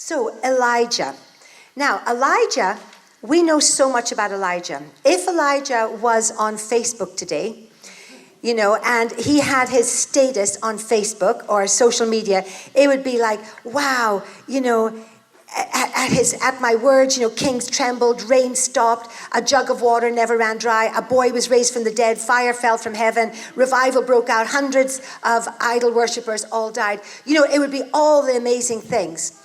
So Elijah. Now, Elijah, we know so much about Elijah. If Elijah was on Facebook today, and he had his status on Facebook or social media, it would be like, wow, at my words, kings trembled, rain stopped, a jug of water never ran dry, a boy was raised from the dead, fire fell from heaven, revival broke out, hundreds of idol worshippers all died. It would be all the amazing things.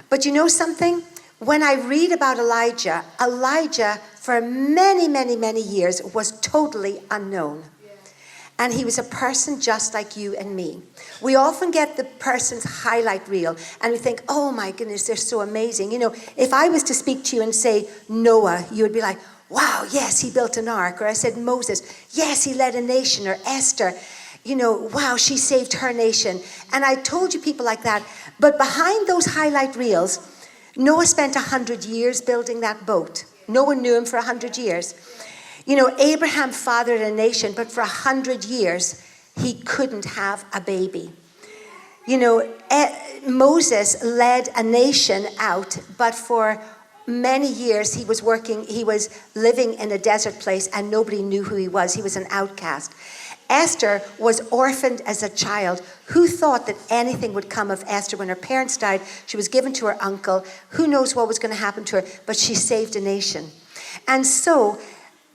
But you know something? When I read about Elijah for many, many, many years was totally unknown. And he was a person just like you and me. We often get the person's highlight reel and we think, oh my goodness, they're so amazing. If I was to speak to you and say Noah, you would be like, wow, yes, he built an ark. Or I said Moses, yes, he led a nation. Or Esther, wow, she saved her nation. And I told you people like that. But behind those highlight reels, Noah spent 100 years building that boat. No one knew him for 100 years. Abraham fathered a nation, but for 100 years, he couldn't have a baby. Moses led a nation out, but for many years he was living in a desert place and nobody knew who he was. He was an outcast. Esther was orphaned as a child. Who thought that anything would come of Esther? When her parents died, she was given to her uncle. Who knows what was going to happen to her, but she saved a nation. And so,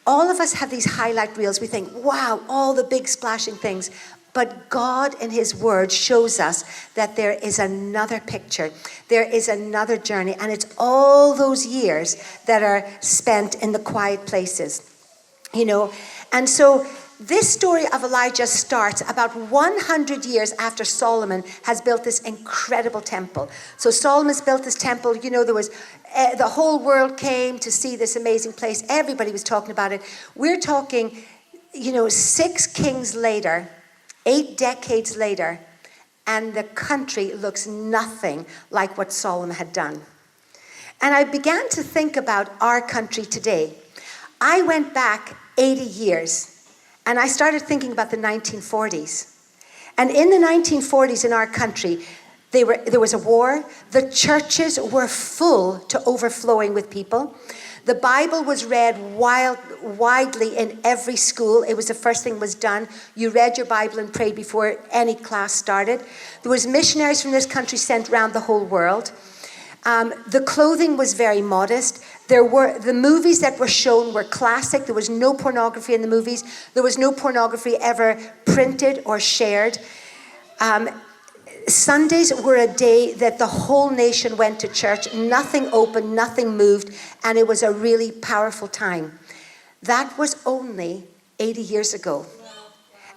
all of us have these highlight reels. We think, wow, all the big splashing things. But God in his word shows us that there is another picture. There is another journey. And it's all those years that are spent in the quiet places. And so this story of Elijah starts about 100 years after Solomon has built this incredible temple. So Solomon's built this temple. There was the whole world came to see this amazing place. Everybody was talking about it. We're talking, 6 kings later, 8 decades later, and the country looks nothing like what Solomon had done. And I began to think about our country today. I went back 80 years. And I started thinking about the 1940s. And in the 1940s in our country, there was a war. The churches were full to overflowing with people. The Bible was read widely in every school. It was the first thing was done. You read your Bible and prayed before any class started. There was missionaries from this country sent around the whole world. The clothing was very modest. The movies that were shown were classic. There was no pornography in the movies. There was no pornography ever printed or shared. Sundays were a day that the whole nation went to church. Nothing open, nothing moved, and it was a really powerful time. That was only 80 years ago.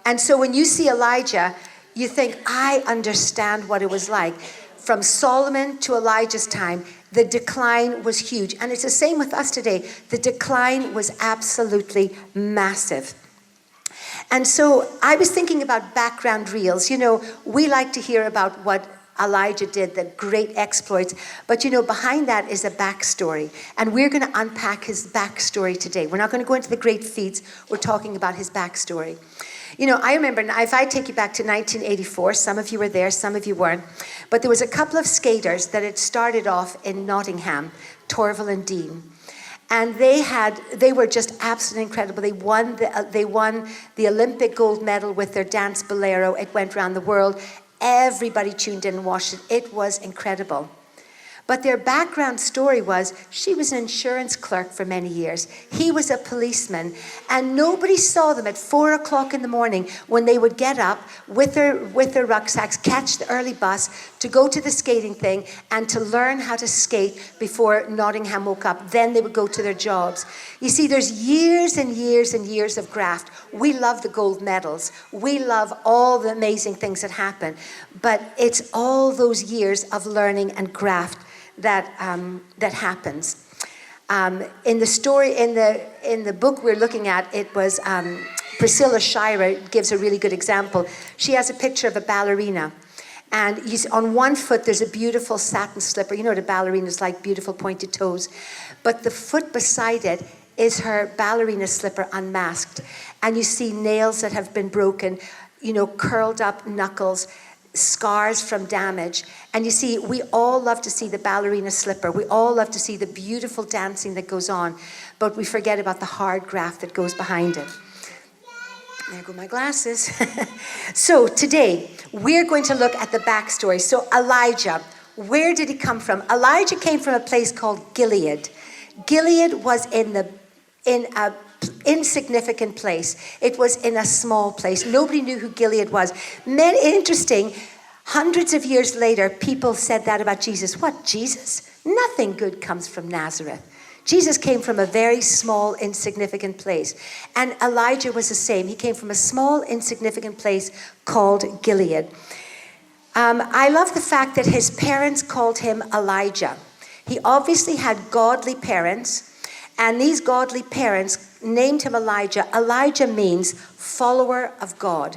And so when you see Elijah, you think, I understand what it was like. From Solomon to Elijah's time, the decline was huge. And it's the same with us today. The decline was absolutely massive. And so I was thinking about background reels. We like to hear about what Elijah did, the great exploits. But behind that is a backstory. And we're going to unpack his backstory today. We're not going to go into the great feats. We're talking about his backstory. I remember, if I take you back to 1984, some of you were there, some of you weren't, but there was a couple of skaters that had started off in Nottingham, Torval and Dean. And they were just absolutely incredible. They won the Olympic gold medal with their dance bolero. It went around the world. Everybody tuned in and watched it. It was incredible. But their background story was she was an insurance clerk for many years. He was a policeman. And nobody saw them at 4 o'clock in the morning when they would get up with their rucksacks, catch the early bus to go to the skating thing and to learn how to skate before Nottingham woke up. Then they would go to their jobs. You see, there's years and years and years of graft. We love the gold medals. We love all the amazing things that happen. But it's all those years of learning and graft that happens. In the story, in the book we're looking at, it was Priscilla Shira gives a really good example. She has a picture of a ballerina, and on one foot there's a beautiful satin slipper. You know what a ballerina's like, beautiful pointed toes. But the foot beside it is her ballerina slipper unmasked, and you see nails that have been broken, curled up knuckles, scars from damage. And you see, we all love to see the ballerina slipper. We all love to see the beautiful dancing that goes on, but we forget about the hard graft that goes behind it. There go my glasses. So today, we're going to look at the backstory. So Elijah, where did he come from? Elijah came from a place called Gilead. Gilead was in a insignificant place. It was in a small place. Nobody knew who Gilead was. Interesting, hundreds of years later, people said that about Jesus. What, Jesus? Nothing good comes from Nazareth. Jesus came from a very small, insignificant place. And Elijah was the same. He came from a small, insignificant place called Gilead. I love the fact that his parents called him Elijah. He obviously had godly parents, and these godly parents named him Elijah. Elijah means follower of God.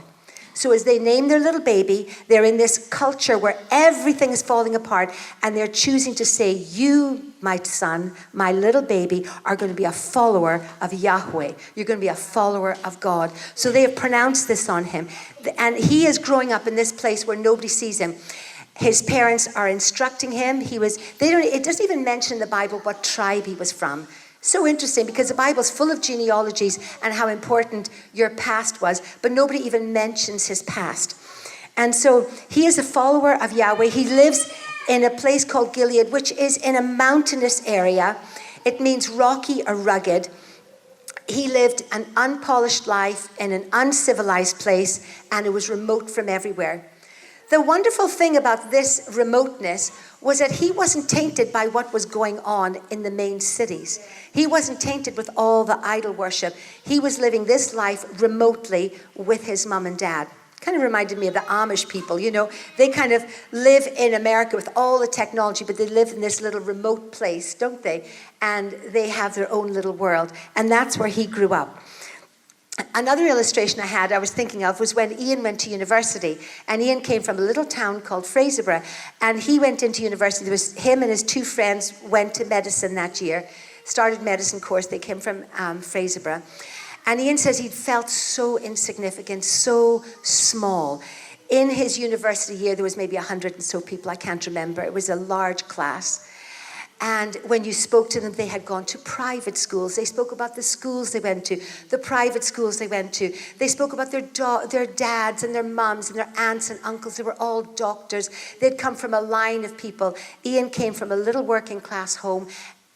So as they name their little baby, they're in this culture where everything is falling apart, and they're choosing to say, you, my son, my little baby, are going to be a follower of Yahweh. You're going to be a follower of God. So they have pronounced this on him. And he is growing up in this place where nobody sees him. His parents are instructing him. It doesn't even mention in the Bible what tribe he was from. So interesting, because the Bible's full of genealogies and how important your past was, but nobody even mentions his past. And so he is a follower of Yahweh. He lives in a place called Gilead, which is in a mountainous area. It means rocky or rugged. He lived an unpolished life in an uncivilized place, and it was remote from everywhere. The wonderful thing about this remoteness was that he wasn't tainted by what was going on in the main cities. He wasn't tainted with all the idol worship. He was living this life remotely with his mom and dad. Kind of reminded me of the Amish people, you know. They kind of live in America with all the technology, but they live in this little remote place, don't they? And they have their own little world. And that's where he grew up. Another illustration I was thinking of, was when Ian went to university. And Ian came from a little town called Fraserburgh. And he went into university. There was him and his two friends went to medicine that year. Started medicine course. They came from Fraserburgh. And Ian says he felt so insignificant, so small. In his university year, there was maybe 100 and so people. I can't remember. It was a large class. And when you spoke to them, they had gone to private schools. They spoke about the schools they went to, the private schools they went to. They spoke about their dads and their mums and their aunts and uncles. They were all doctors. They'd come from a line of people. Ian came from a little working class home,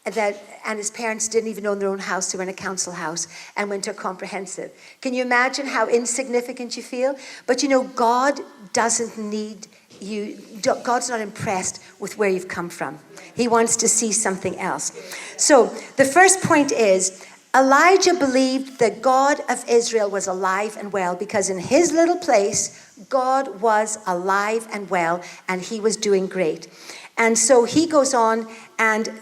and his parents didn't even own their own house. They were in a council house and went to a comprehensive. Can you imagine how insignificant you feel? But you know, God doesn't need you. God's not impressed with where you've come from. He wants to see something else. So the first point is, Elijah believed that God of Israel was alive and well, because in his little place, God was alive and well, and he was doing great. And so he goes on, and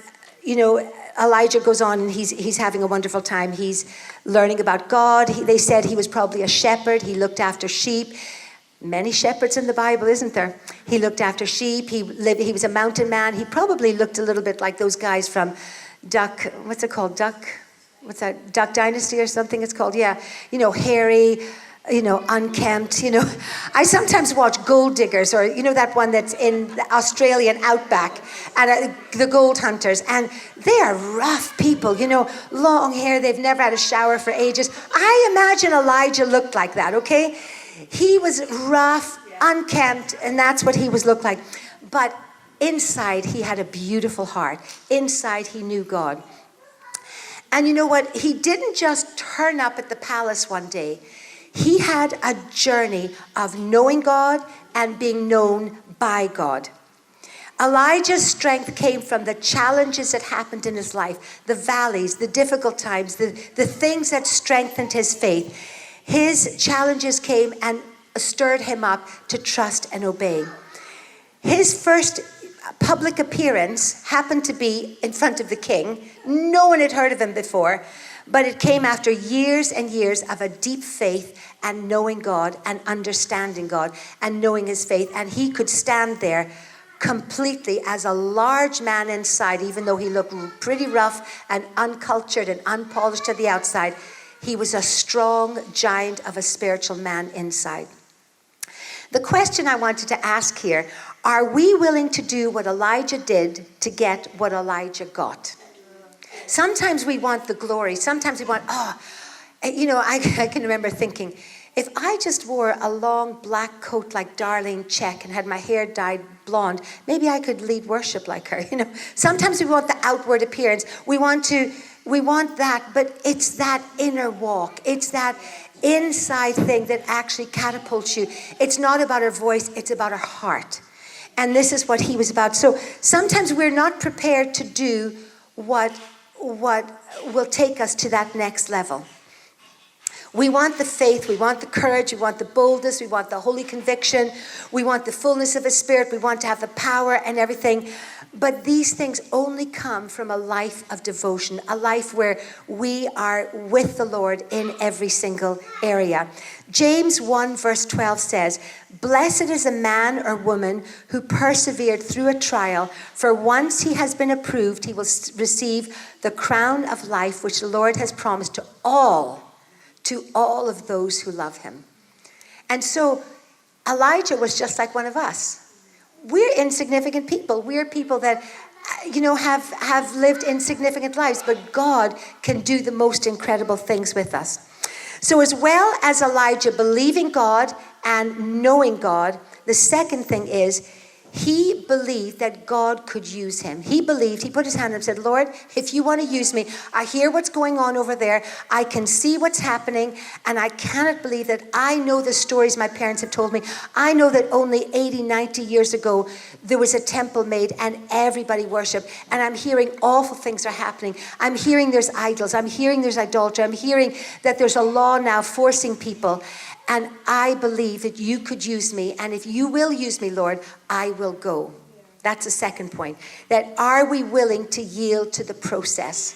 you know, Elijah goes on, and he's having a wonderful time. He's learning about God. They said he was probably a shepherd. He looked after sheep. Many shepherds in the Bible, isn't there? He looked after sheep. He was a mountain man. He probably looked a little bit like those guys from Duck Dynasty or something it's called? Yeah. You know, hairy, you know, unkempt, you know. I sometimes watch Gold Diggers, or, you know, that one that's in the Australian outback, and the gold hunters. And they are rough people, you know, long hair. They've never had a shower for ages. I imagine Elijah looked like that, okay? He was rough, unkempt, and that's what he looked like. But inside, he had a beautiful heart. Inside, he knew God. And you know what? He didn't just turn up at the palace one day. He had a journey of knowing God and being known by God. Elijah's strength came from the challenges that happened in his life, the valleys, the difficult times, the things that strengthened his faith. His challenges came and stirred him up to trust and obey. His first public appearance happened to be in front of the king. No one had heard of him before, but it came after years and years of a deep faith and knowing God and understanding God and knowing his faith. And he could stand there completely as a large man inside, even though he looked pretty rough and uncultured and unpolished to the outside. He was a strong giant of a spiritual man inside. The question I wanted to ask here, are we willing to do what Elijah did to get what Elijah got? Sometimes we want the glory. Sometimes we want, I can remember thinking, if I just wore a long black coat like Darlene Check and had my hair dyed blonde, maybe I could lead worship like her. Sometimes we want the outward appearance. We want that, but it's that inner walk. It's that inside thing that actually catapults you. It's not about our voice, it's about our heart. And this is what he was about. So sometimes we're not prepared to do what will take us to that next level. We want the faith, we want the courage, we want the boldness, we want the holy conviction, we want the fullness of His Spirit, we want to have the power and everything. But these things only come from a life of devotion, a life where we are with the Lord in every single area. James 1 verse 12 says, "Blessed is a man or woman who persevered through a trial, for once he has been approved, he will receive the crown of life which the Lord has promised to all of those who love Him." And so Elijah was just like one of us. We're insignificant people. We're people that, have lived insignificant lives, but God can do the most incredible things with us. So as well as Elijah believing God and knowing God, the second thing is he believed that God could use him. He put his hand up and said, "Lord, if you want to use me, I hear what's going on over there. I can see what's happening, and I cannot believe that I know the stories my parents have told me. I know that only 80, 90 years ago, there was a temple made and everybody worshiped, and I'm hearing awful things are happening. I'm hearing there's idols. I'm hearing there's idolatry. I'm hearing that there's a law now forcing people. And I believe that you could use me. And if you will use me, Lord, I will go." That's the second point. That are we willing to yield to the process?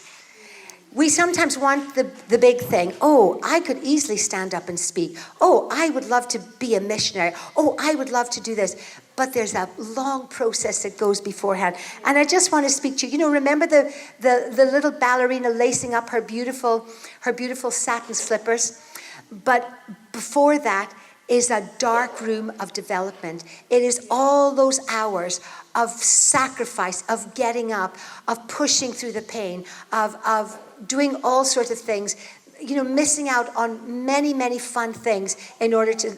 We sometimes want the big thing. Oh, I could easily stand up and speak. Oh, I would love to be a missionary. Oh, I would love to do this. But there's a long process that goes beforehand. And I just want to speak to you. Remember the little ballerina lacing up her beautiful satin slippers? But before that is a dark room of development. It is all those hours of sacrifice, of getting up, of pushing through the pain, of doing all sorts of things, missing out on many, many fun things in order to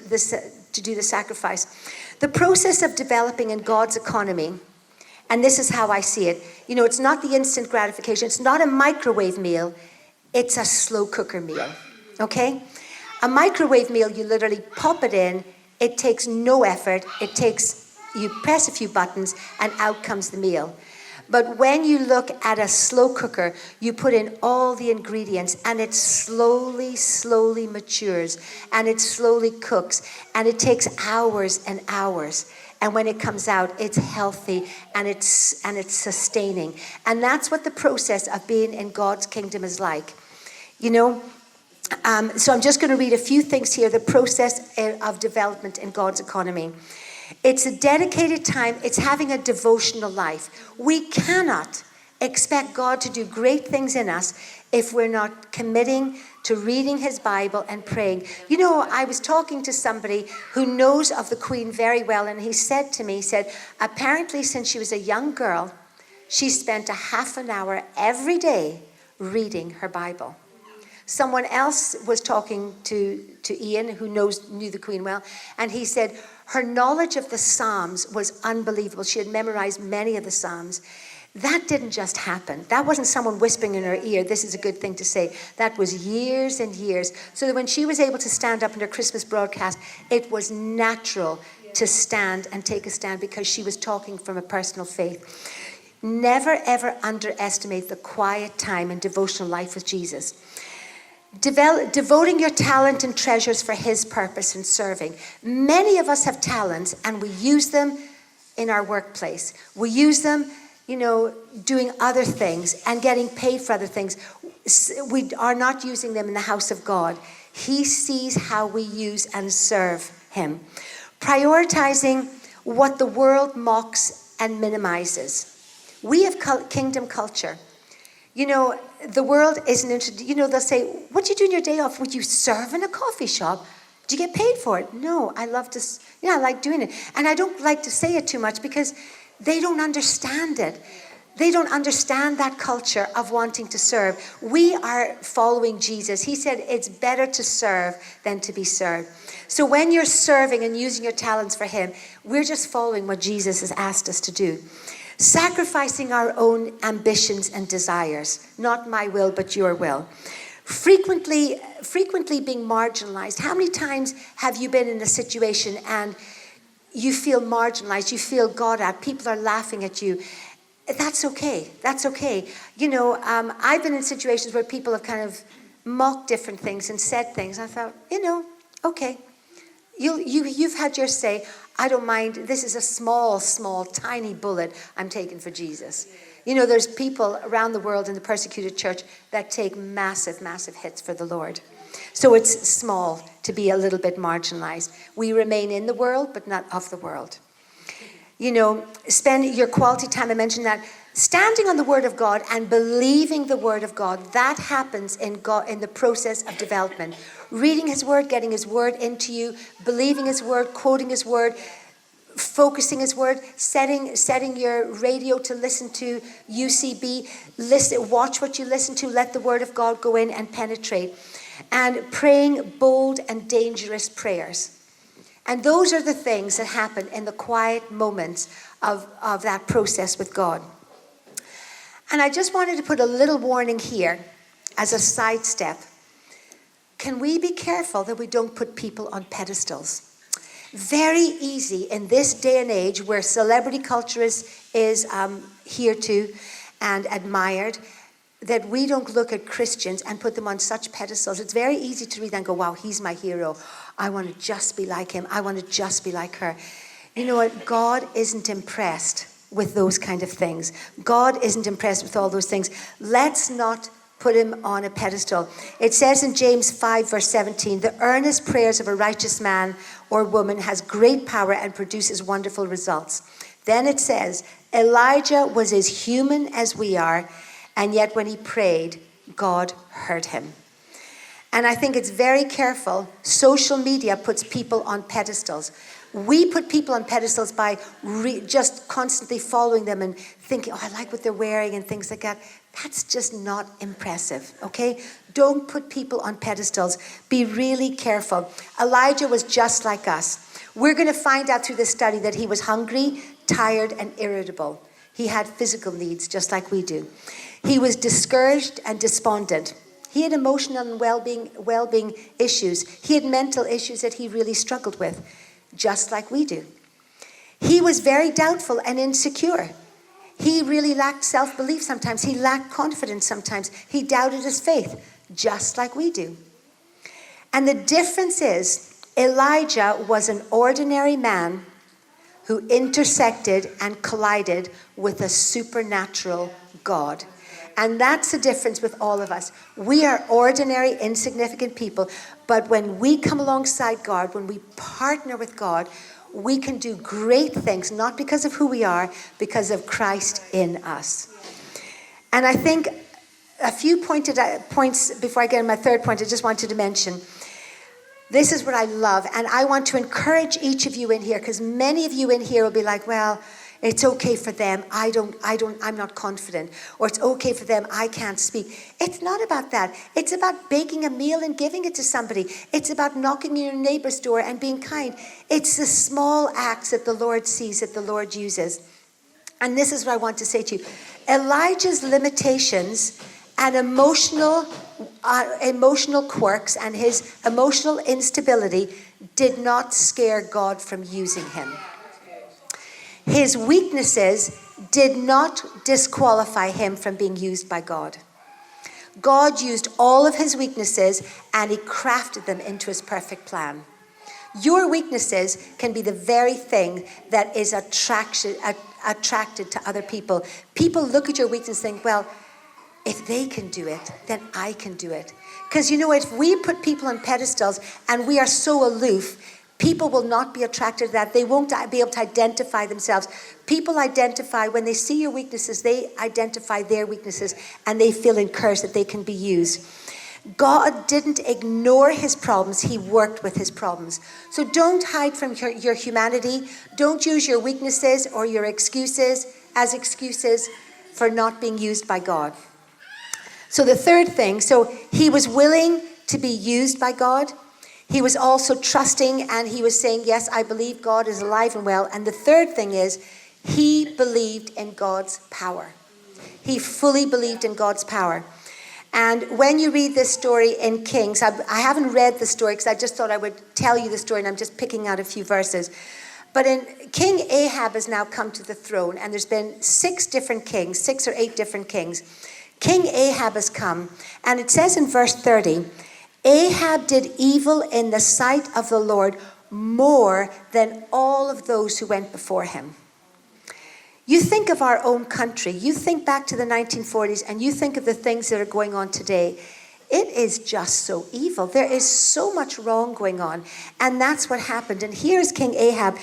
do the sacrifice. The process of developing in God's economy, and this is how I see it, it's not the instant gratification. It's not a microwave meal. It's a slow cooker meal, okay? A microwave meal, you literally pop it in. It takes no effort. You press a few buttons and out comes the meal. But when you look at a slow cooker, you put in all the ingredients and it slowly, slowly matures and it slowly cooks and it takes hours and hours. And when it comes out, it's healthy and it's sustaining. And that's what the process of being in God's kingdom is like. So I'm just going to read a few things here, the process of development in God's economy. It's a dedicated time. It's having a devotional life. We cannot expect God to do great things in us if we're not committing to reading His Bible and praying. I was talking to somebody who knows of the Queen very well, and he said to me, apparently since she was a young girl, she spent a half an hour every day reading her Bible. Someone else was talking to Ian, who knew the Queen well, and he said her knowledge of the Psalms was unbelievable. She had memorized many of the Psalms. That didn't just happen. That wasn't someone whispering in her ear, "This is a good thing to say." That was years and years. So that when she was able to stand up in her Christmas broadcast, it was natural to stand and take a stand because she was talking from a personal faith. Never, ever underestimate the quiet time and devotional life with Jesus. Devoting your talent and treasures for His purpose and serving. Many of us have talents and we use them in our workplace. We use them, doing other things and getting paid for other things. We are not using them in the house of God. He sees how we use and serve Him. Prioritizing what the world mocks and minimizes. We have kingdom culture. The world isn't interested. They'll say, "What do you do in your day off? Would you serve in a coffee shop? Do you get paid for it? No, I love to, I like doing it. And I don't like to say it too much because they don't understand it. They don't understand that culture of wanting to serve. We are following Jesus. He said it's better to serve than to be served. So when you're serving and using your talents for him, we're just following what Jesus has asked us to do. Sacrificing our own ambitions and desires. Not my will, but your will. Frequently being marginalized. How many times have you been in a situation and you feel marginalized, you feel got at, people are laughing at you? That's okay. That's okay. I've been in situations where people have kind of mocked different things and said things. I thought, okay. You've had your say. I don't mind. This is a small, tiny bullet I'm taking for Jesus. There's people around the world in the persecuted church that take massive, massive hits for the Lord. So it's small to be a little bit marginalized. We remain in the world, but not of the world. Spend your quality time, I mentioned that, standing on the Word of God and believing the Word of God, that happens in the process of development. Reading His Word, getting His Word into you, believing His Word, quoting His Word, focusing His Word, setting your radio to listen to UCB, watch what you listen to, let the Word of God go in and penetrate, and praying bold and dangerous prayers. And those are the things that happen in the quiet moments of that process with God. And I just wanted to put a little warning here as a sidestep. Can we be careful that we don't put people on pedestals? Very easy in this day and age where celebrity culture is here to and admired, that we don't look at Christians and put them on such pedestals. It's very easy to read and go, wow, he's my hero. I want to just be like him. I want to just be like her. You know what? God isn't impressed with those kind of things. God isn't impressed with all those things. Let's not put him on a pedestal. It says in James 5 verse 17, the earnest prayers of a righteous man or woman has great power and produces wonderful results. Then it says, Elijah was as human as we are, and yet when he prayed, God heard him. And I think it's very careful. Social media puts people on pedestals. We put people on pedestals by just constantly following them and thinking, I like what they're wearing and things like that. That's just not impressive, okay? Don't put people on pedestals. Be really careful. Elijah was just like us. We're going to find out through this study that he was hungry, tired, and irritable. He had physical needs just like we do. He was discouraged and despondent. He had emotional and well-being issues. He had mental issues that he really struggled with, just like we do. He was very doubtful and insecure. He really lacked self-belief sometimes. He lacked confidence sometimes. He doubted his faith, just like we do. And the difference is, Elijah was an ordinary man who intersected and collided with a supernatural God. And that's the difference with all of us. We are ordinary, insignificant people, but when we come alongside God, when we partner with God, we can do great things, not because of who we are, because of Christ in us. And I think a few points before I get to my third point, I just wanted to mention. This is what I love, and I want to encourage each of you in here, because many of you in here will be like, well, it's okay for them. I'm not confident. Or it's okay for them. I can't speak. It's not about that. It's about baking a meal and giving it to somebody. It's about knocking on your neighbor's door and being kind. It's the small acts that the Lord sees, that the Lord uses. And this is what I want to say to you. Elijah's limitations and emotional quirks and his emotional instability did not scare God from using him. His weaknesses did not disqualify him from being used by God. God used all of his weaknesses and he crafted them into his perfect plan. Your weaknesses can be the very thing that is attracted to other people. People look at your weakness and think, well, if they can do it, then I can do it. Because you know, if we put people on pedestals and we are so aloof, people will not be attracted to that. They won't be able to identify themselves. People identify, when they see your weaknesses, they identify their weaknesses and they feel encouraged that they can be used. God didn't ignore his problems, he worked with his problems. So don't hide from your humanity. Don't use your weaknesses or your excuses as excuses for not being used by God. So the third thing, so he was willing to be used by God. He was also trusting, and he was saying, yes, I believe God is alive and well. And the third thing is, he believed in God's power. He fully believed in God's power. And when you read this story in Kings, I haven't read the story because I just thought I would tell you the story, and I'm just picking out a few verses. But in King Ahab has now come to the throne, and there's been 6 or 8 different kings. King Ahab has come, and it says in verse 30, Ahab did evil in the sight of the Lord more than all of those who went before him. You think of our own country, you think back to the 1940s, and you think of the things that are going on today. It is just so evil. There is so much wrong going on. And that's what happened. And here's King Ahab.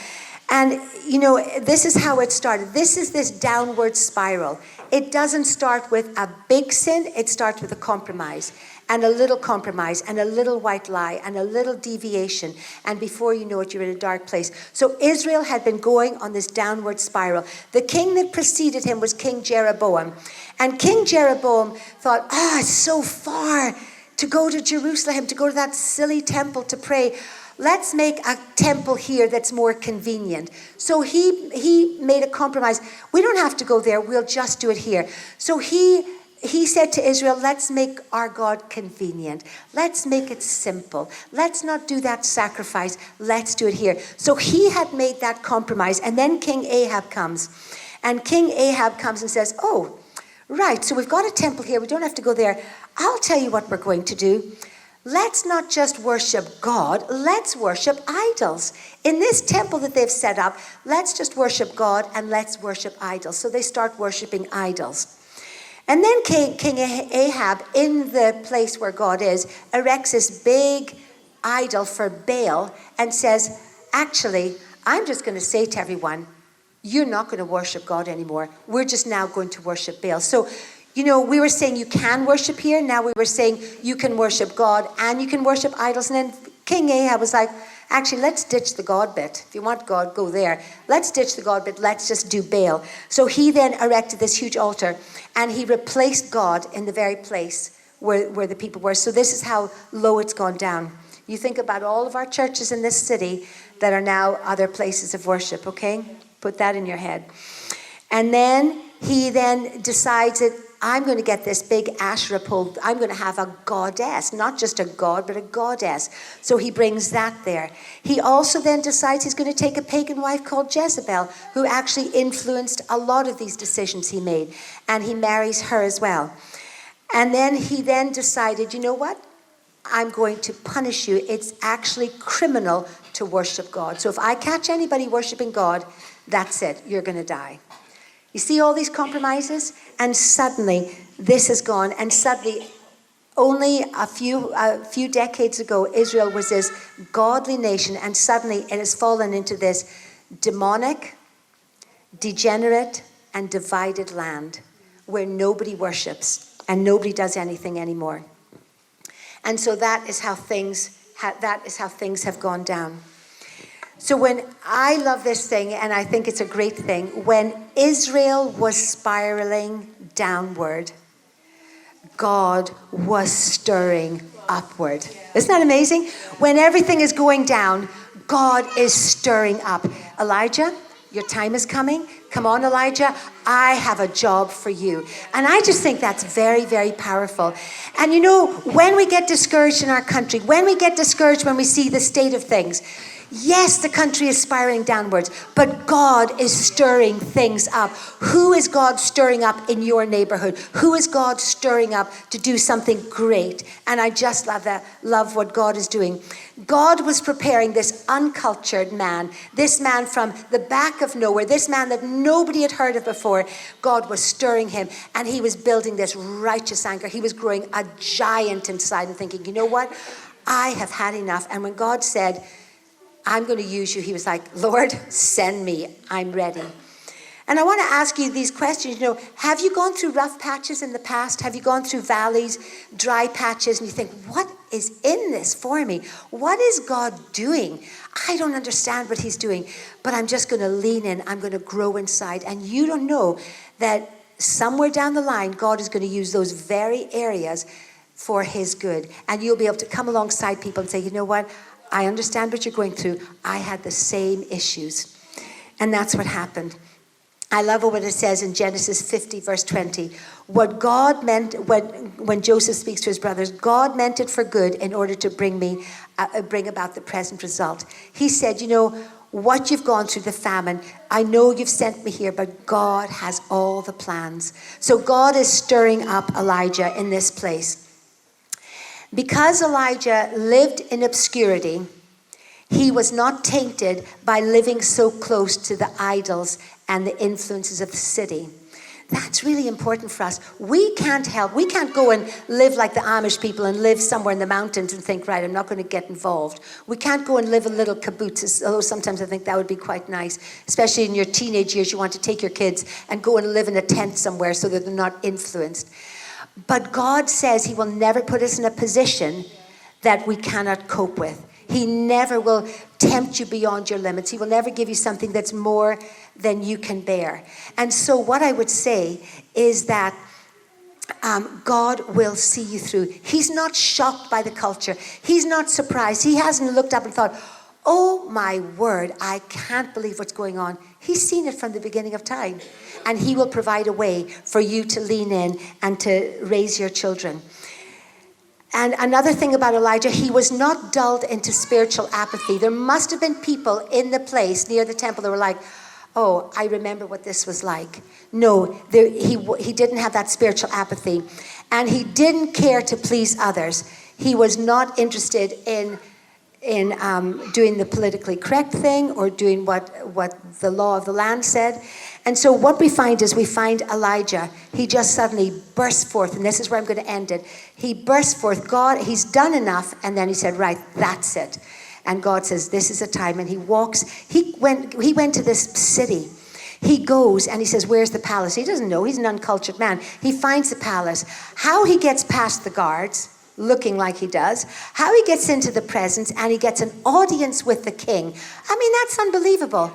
And, you know, this is how it started. This is this downward spiral. It doesn't start with a big sin. It starts with a compromise. And a little compromise, and a little white lie, and a little deviation. And before you know it, you're in a dark place. So Israel had been going on this downward spiral. The king that preceded him was King Jeroboam. And King Jeroboam thought, it's so far to go to Jerusalem, to go to that silly temple to pray. Let's make a temple here that's more convenient. So he made a compromise. We don't have to go there. We'll just do it here. So he said to Israel, let's make our God convenient. Let's make it simple. Let's not do that sacrifice. Let's do it here. So he had made that compromise. And then King Ahab comes. And King Ahab comes and says, oh, right, so we've got a temple here. We don't have to go there. I'll tell you what we're going to do. Let's not just worship God. Let's worship idols. In this temple that they've set up, let's just worship God and let's worship idols. So they start worshiping idols. And then King Ahab, in the place where God is, erects this big idol for Baal and says, actually, I'm just going to say to everyone, you're not going to worship God anymore. We're just now going to worship Baal. So, you know, we were saying you can worship here. Now we were saying you can worship God and you can worship idols. And then King Ahab was like, actually, let's ditch the God bit. If you want God, go there. Let's ditch the God bit. Let's just do Baal. So he then erected this huge altar, and he replaced God in the very place where the people were. So this is how low it's gone down. You think about all of our churches in this city that are now other places of worship, okay? Put that in your head. And then he then decides that I'm going to get this big Asherah pole. I'm going to have a goddess, not just a god, but a goddess. So he brings that there. He also then decides he's going to take a pagan wife called Jezebel, who actually influenced a lot of these decisions he made. And he marries her as well. And then he then decided, you know what? I'm going to punish you. It's actually criminal to worship God. So if I catch anybody worshiping God, that's it. You're going to die. You see all these compromises? And suddenly, this is gone. And suddenly, only a few decades ago, Israel was this godly nation. And suddenly, it has fallen into this demonic, degenerate, and divided land where nobody worships and nobody does anything anymore. And so that is how things have gone down. So when I love this thing, and I think it's a great thing, when Israel was spiraling downward, God was stirring upward. Isn't that amazing? When everything is going down, God is stirring up. Elijah, your time is coming. Come on, Elijah. I have a job for you. And I just think that's very, very powerful. And you know, when we get discouraged in our country, when we get discouraged when we see the state of things, yes, the country is spiraling downwards, but God is stirring things up. Who is God stirring up in your neighborhood? Who is God stirring up to do something great? And I just love what God is doing. God was preparing this uncultured man, this man from the back of nowhere, this man that nobody had heard of before. God was stirring him, and he was building this righteous anger. He was growing a giant inside and thinking, you know what? I have had enough. And when God said, I'm going to use you, he was like, Lord, send me. I'm ready. And I want to ask you these questions. Have you gone through rough patches in the past? Have you gone through valleys, dry patches, and you think, what is in this for me? What is God doing? I don't understand what he's doing, but I'm just going to lean in. I'm going to grow inside. And you don't know that somewhere down the line, God is going to use those very areas for his good. And you'll be able to come alongside people and say, you know what? I understand what you're going through. I had the same issues. And that's what happened. I love what it says in Genesis 50, verse 20. What God meant, when Joseph speaks to his brothers, God meant it for good in order to bring about the present result. He said, what you've gone through, the famine, I know you've sent me here, but God has all the plans. So God is stirring up Elijah in this place. Because Elijah lived in obscurity, he was not tainted by living so close to the idols and the influences of the city. That's really important for us. We can't go and live like the Amish people and live somewhere in the mountains and think, right, I'm not going to get involved. We can't go and live in little kibbutzes, although sometimes I think that would be quite nice. Especially in your teenage years, you want to take your kids and go and live in a tent somewhere so that they're not influenced. But God says he will never put us in a position that we cannot cope with. He never will tempt you beyond your limits. He will never give you something that's more than you can bear. And so what I would say is that God will see you through. He's not shocked by the culture. He's not surprised. He hasn't looked up and thought, oh my word, I can't believe what's going on. He's seen it from the beginning of time. And he will provide a way for you to lean in and to raise your children. And another thing about Elijah, he was not dulled into spiritual apathy. There must have been people in the place near the temple that were like, oh, I remember what this was like. No, he didn't have that spiritual apathy. And he didn't care to please others. He was not interested in doing the politically correct thing or doing what the law of the land said. And so what we find Elijah, he just suddenly burst forth, and this is where I'm going to end it. He burst forth, God, he's done enough, and then he said, right, that's it. And God says, this is a time, and he went to this city. He goes and he says, where's the palace? He doesn't know, he's an uncultured man. He finds the palace. How he gets past the guards, looking like he does, how he gets into the presence, and he gets an audience with the king. I mean, that's unbelievable.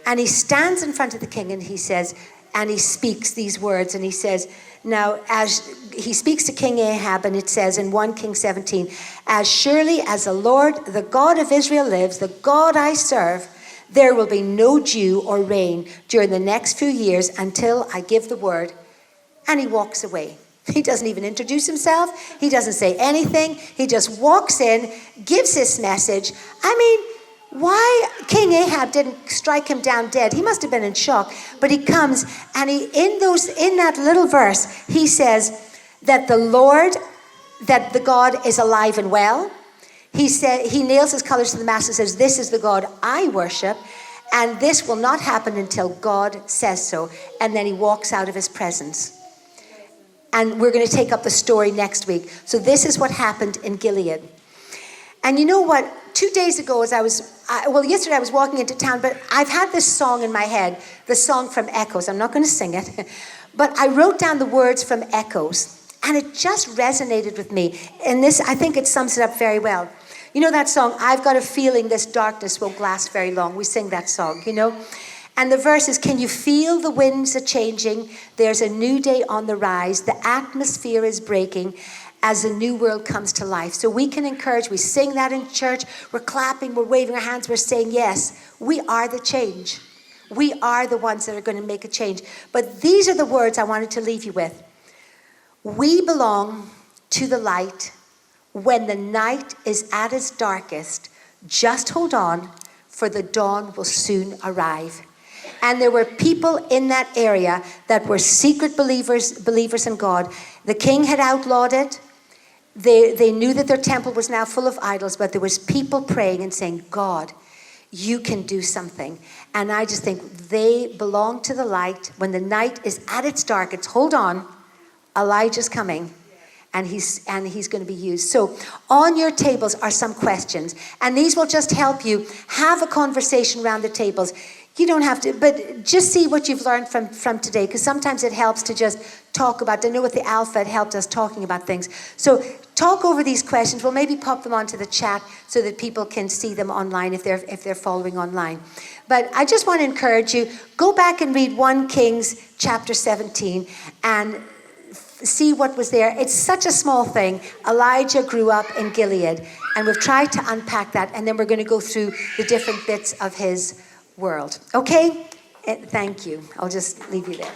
And he stands in front of the king and he says, and he speaks these words, and he says, now, as he speaks to King Ahab, and it says in 1 Kings 17, as surely as the Lord, the God of Israel lives, the God I serve, there will be no dew or rain during the next few years until I give the word. And he walks away. He doesn't even introduce himself. He doesn't say anything. He just walks in, gives this message. I mean, why King Ahab didn't strike him down dead? He must have been in shock. But he comes and in that little verse, he says that the God is alive and well. He said he nails his colors to the mast and says, this is the God I worship, and this will not happen until God says so. And then he walks out of his presence. And we're going to take up the story next week. So this is what happened in Gilead. And you know what? 2 days ago, yesterday I was walking into town, but I've had this song in my head, the song from Echoes. I'm not going to sing it, but I wrote down the words from Echoes, and it just resonated with me. And this, I think it sums it up very well. You know that song, I've got a feeling this darkness won't last very long. We sing that song, And the verse is, can you feel the winds are changing? There's a new day on the rise. The atmosphere is breaking as a new world comes to life. So we can encourage, we sing that in church, we're clapping, we're waving our hands, we're saying, yes, we are the change. We are the ones that are going to make a change. But these are the words I wanted to leave you with. We belong to the light when the night is at its darkest. Just hold on, for the dawn will soon arrive. And there were people in that area that were secret believers in God. The king had outlawed it. They knew that their temple was now full of idols, but there was people praying and saying, God, you can do something. And I just think they belong to the light. When the night is at its darkest, hold on, Elijah's coming. And he's going to be used. So on your tables are some questions. And these will just help you have a conversation around the tables. You don't have to, but just see what you've learned from today, because sometimes it helps to just talk about. I know with the Alpha, it helped us talking about things. So talk over these questions. We'll maybe pop them onto the chat so that people can see them online if they're following online. But I just want to encourage you, go back and read 1 Kings chapter 17 and see what was there. It's such a small thing. Elijah grew up in Gilead, and we've tried to unpack that, and then we're going to go through the different bits of his world. Okay? Thank you. I'll just leave you there.